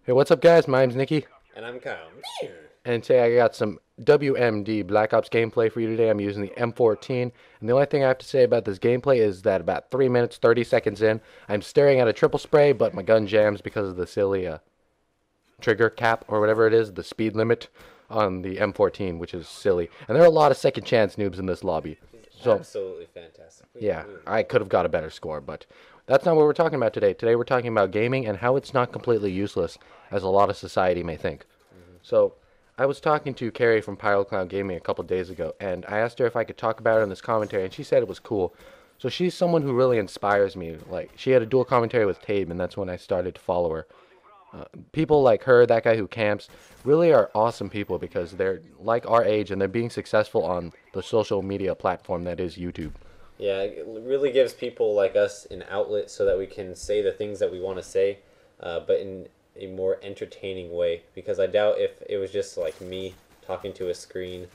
Hey, what's up, guys? My name's Nicky, And I'm Kyle. and today I got some WMD Black Ops gameplay for you today. I'm using the M14, and the only thing I have to say about this gameplay is that about 3 minutes, 30 seconds in, I'm staring at a triple spray, but my gun jams because of the silly trigger cap, or whatever it is, the speed limit on the M14, which is silly. And there are a lot of second chance noobs in this lobby. So, Absolutely fantastic. yeah, I could have got a better score, but that's not what we're talking about today. Today we're talking about gaming and how it's not completely useless, as a lot of society may think. So, I was talking to Cari from Pyroclowngaming a couple days ago, and I asked her if I could talk about it in this commentary, and she said it was cool. So she's someone who really inspires me. Like, she had a dual commentary with Tabe, and that's when I started to follow her. People like her, that guy who camps, really are awesome people because they're like our age and they're being successful on the social media platform that is YouTube. Yeah, it really gives people like us an outlet so that we can say the things that we want to say, but in a more entertaining way. Because I doubt if it was just like me talking to a screen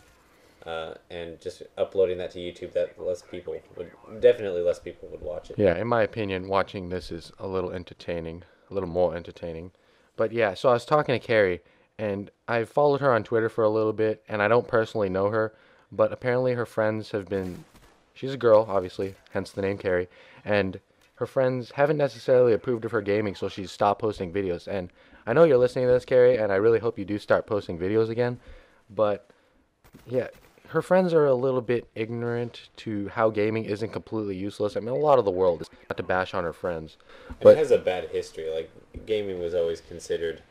and just uploading that to YouTube, that definitely less people would watch it. Yeah, in my opinion, watching this is a little entertaining, a little more entertaining. But yeah, so I was talking to Cari, and I followed her on Twitter for a little bit, and I don't personally know her, but apparently her friends have been. She's a girl, obviously, hence the name Cari, and her friends haven't necessarily approved of her gaming, so she's stopped posting videos. And I know you're listening to this, Cari, and I really hope you do start posting videos again. But yeah, her friends are a little bit ignorant to how gaming isn't completely useless. I mean, a lot of the world is not to bash on her friends, And it but has a bad history. Like gaming was always considered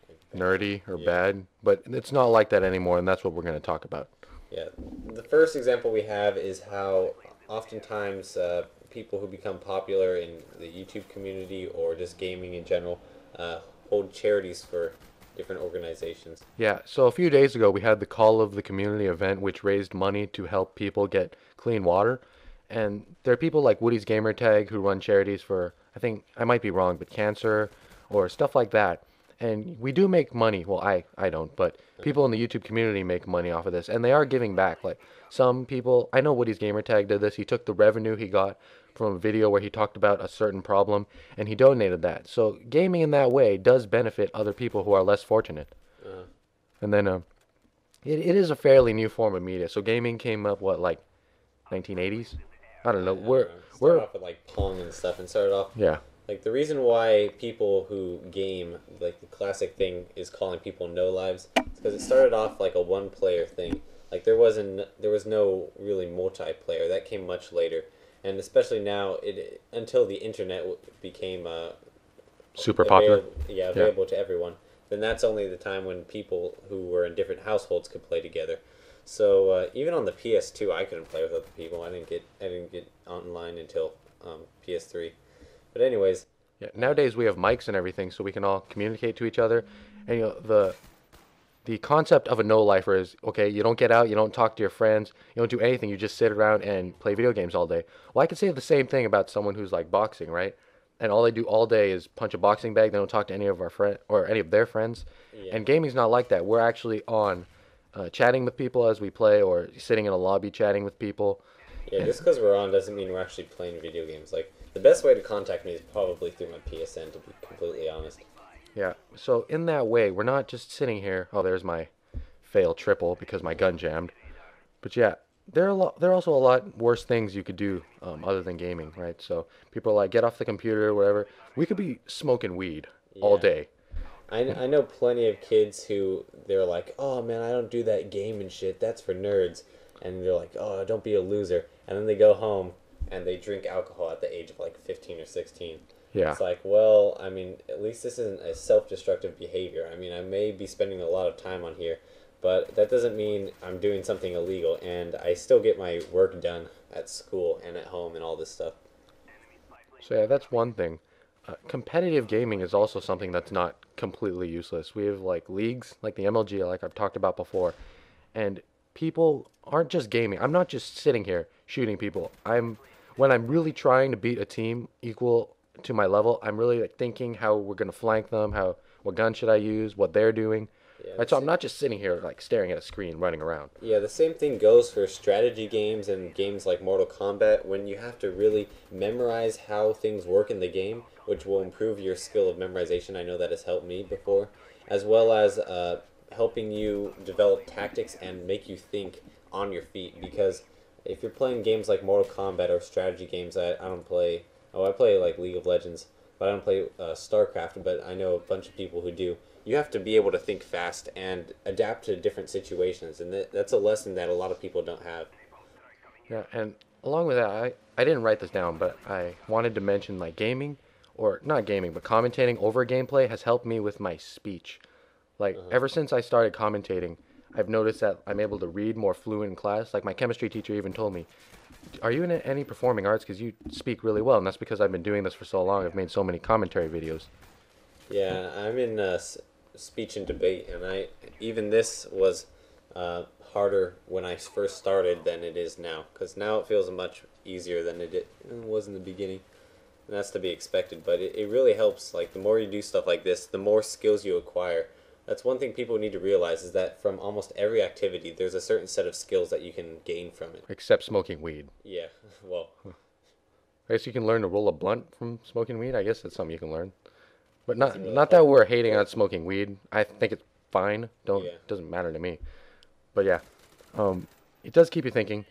like bad. nerdy or Yeah. bad. But it's not like that anymore, and that's what we're going to talk about. Yeah, the first example we have is how oftentimes people who become popular in the YouTube community or just gaming in general hold charities for different organizations. Yeah, so a few days ago we had the Call of the Community event, which raised money to help people get clean water. And there are people like Woody's Gamertag who run charities for, I think, I might be wrong, but cancer or stuff like that. And we do make money. Well, I don't, but people in the YouTube community make money off of this. And they are giving back. Like some people, I know Woody's Gamertag did this. He took the revenue he got from a video where he talked about a certain problem and he donated that. So gaming in that way does benefit other people who are less fortunate. Uh, And then it is a fairly new form of media. So gaming came up what like 1980s? I don't know. I don't know. Started We're off with like Pong and stuff, and started off yeah. like the reason why people who game like the classic thing is calling people no lives is because it started off like a one player thing. Like there was no really multiplayer that came much later, and especially now it until the internet became Super popular. available, yeah, Yeah. available to everyone, then that's only the time when people who were in different households could play together. So even on the PS2, I couldn't play with other people. I didn't get online until PS3. But anyways, Yeah. Nowadays we have mics and everything, so we can all communicate to each other. And the concept of a no lifer is okay. You don't get out, you don't talk to your friends, you don't do anything. You just sit around and play video games all day. Well, I could say the same thing about someone who's like boxing, right? And all they do all day is punch a boxing bag. They don't talk to any of our friend or any of their friends. yeah, And gaming's not like that. We're actually on chatting with people as we play, or sitting in a lobby chatting with people. yeah. And Just because we're on doesn't mean we're actually playing video games. Like the best way to contact me is probably through my PSN. To be completely honest. yeah, so in that way, we're not just sitting here. Oh, there's my fail triple because my gun jammed. But yeah, there are also a lot worse things you could do other than gaming, right? So people are like, get off the computer, or whatever. We could be smoking weed all Yeah. day. I know plenty of kids who they're like, oh man, I don't do that game and shit. That's for nerds. And they're like, oh, don't be a loser. And then they go home and they drink alcohol at the age of like 15 or 16. Yeah, It's like, well, I mean, at least this isn't a self-destructive behavior. I mean, I may be spending a lot of time on here, but that doesn't mean I'm doing something illegal. And I still get my work done at school and at home and all this stuff. so yeah, that's one thing. Competitive gaming is also something that's not completely useless. We have like leagues, like the MLG, like I've talked about before, and people aren't just gaming. I'm not just sitting here shooting people. When I'm really trying to beat a team equal to my level, I'm really like thinking how we're gonna flank them, how what gun should I use, what they're doing. Yeah, Right, so I'm not just sitting here like staring at a screen running around. yeah, the same thing goes for strategy games and games like Mortal Kombat when you have to really memorize how things work in the game, which will improve your skill of memorization. I know that has helped me before, as well as helping you develop tactics and make you think on your feet. Because if you're playing games like Mortal Kombat or strategy games, I don't play. Oh, I play like League of Legends, but I don't play StarCraft. But I know a bunch of people who do. You have to be able to think fast and adapt to different situations, and that's a lesson that a lot of people don't have. Yeah, and along with that, I didn't write this down, but I wanted to mention like gaming, or not gaming, but commentating over gameplay has helped me with my speech. Like Uh-huh. ever since I started commentating, I've noticed that I'm able to read more fluent in class. Like my chemistry teacher even told me, "Are you in any performing arts? Because you speak really well." And that's because I've been doing this for so long. I've made so many commentary videos. Yeah, I'm in speech and debate, and I even this was harder when I first started than it is now, because now it feels much easier than it was in the beginning, and that's to be expected. But it really helps. Like the more you do stuff like this, the more skills you acquire. That's one thing people need to realize is that from almost every activity, there's a certain set of skills that you can gain from it. Except smoking weed. Yeah, well, I guess you can learn to roll a blunt from smoking weed. I guess that's something you can learn. But it's not really not that hard. we're hating on smoking weed. I think it's fine. Don't Yeah. doesn't matter to me. But yeah, it does keep you thinking.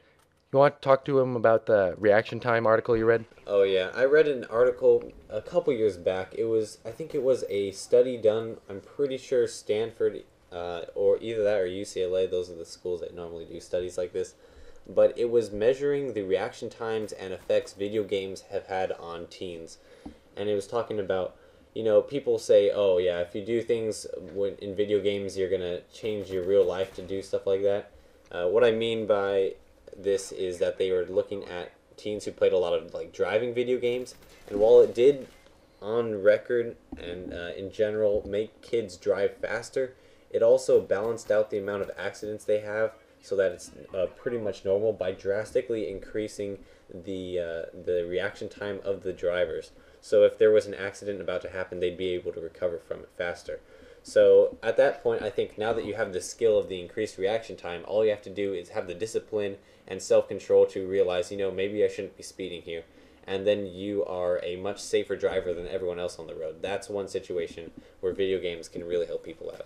You want to talk to him about the reaction time article you read? Oh yeah, I read an article a couple years back. I think it was a study done. I'm pretty sure Stanford, or either that or UCLA. Those are the schools that normally do studies like this. But it was measuring the reaction times and effects video games have had on teens, and it was talking about, people say, oh yeah, if you do things in video games, you're gonna change your real life to do stuff like that. What I mean by this is that they were looking at teens who played a lot of like driving video games, and while it did on record and in general make kids drive faster, it also balanced out the amount of accidents they have so that it's pretty much normal by drastically increasing the reaction time of the drivers. So if there was an accident about to happen, they'd be able to recover from it faster. So at that point, I think now that you have the skill of the increased reaction time, all you have to do is have the discipline and self-control to realize, maybe I shouldn't be speeding here. And then you are a much safer driver than everyone else on the road. That's one situation where video games can really help people out.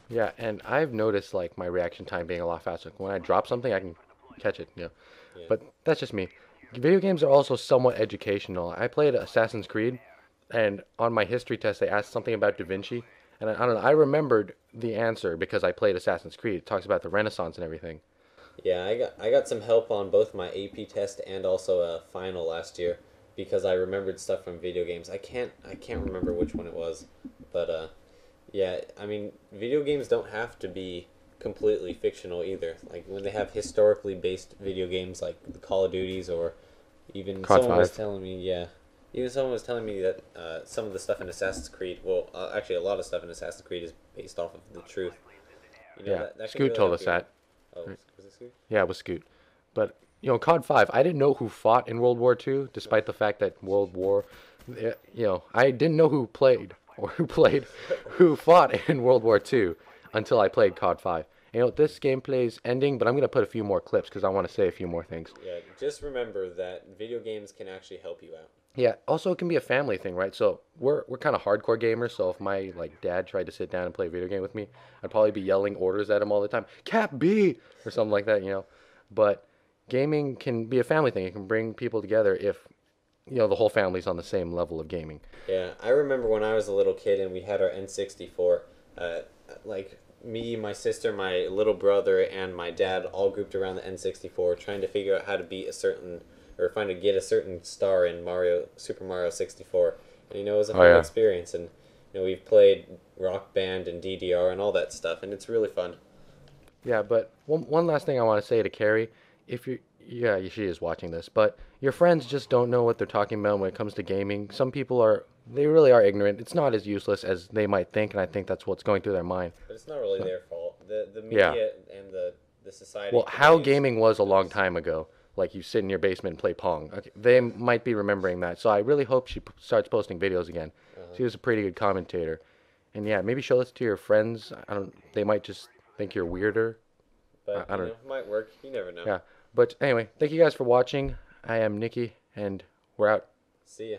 Yeah, and I've noticed like my reaction time being a lot faster. When I drop something, I can catch it. Yeah. But that's just me. Video games are also somewhat educational. I played Assassin's Creed, and on my history test, they asked something about Da Vinci, and I don't know. I remembered the answer because I played Assassin's Creed. It talks about the Renaissance and everything. Yeah, I got some help on both my AP test and also a final last year because I remembered stuff from video games. I can't remember which one it was, but yeah, I mean, video games don't have to be completely fictional either. Like when they have historically based video games like the Call of Duties, or even COD someone was 5. telling me, yeah, even someone was telling me that some of the stuff in Assassin's Creed, well, actually a lot of stuff in Assassin's Creed is based off of the truth. Yeah, That can Scoot really told help us you out. that. Oh, Right. was it Scoot? Yeah, it was Scoot. But COD 5. I didn't know who fought in World War II, despite the fact that World War. I didn't know who played or who fought in World War II until I played COD 5. This gameplay's ending, but I'm gonna put a few more clips because I want to say a few more things. Yeah, just remember that video games can actually help you out. Yeah. Also, it can be a family thing, right? So we're kind of hardcore gamers. So if my like dad tried to sit down and play a video game with me, I'd probably be yelling orders at him all the time, Cap B or something like that. But gaming can be a family thing. It can bring people together if the whole family's on the same level of gaming. Yeah, I remember when I was a little kid and we had our N64. Like me, my sister, my little brother, and my dad all grouped around the N64, trying to figure out how to beat a certain or find to get a certain star in Super Mario 64. And it was a Oh fun yeah. experience. And we've played Rock Band and DDR and all that stuff, and it's really fun. Yeah, but one last thing I want to say to Cari, if you yeah, she is watching this, but your friends just don't know what they're talking about when it comes to gaming. Some people they really are ignorant. It's not as useless as they might think, and I think that's what's going through their mind. But it's not really So, their fault. The yeah. media and the society. Well, how believes gaming was a long those- time ago. Like you sit in your basement and play Pong. Okay, they might be remembering that. So I really hope she starts posting videos again. Uh-huh. She was a pretty good commentator. And yeah, maybe show this to your friends. I don't. They might just think you're weirder. But I don't. might work. You never know. Yeah. But anyway, thank you guys for watching. I am Nikki, and we're out. See ya.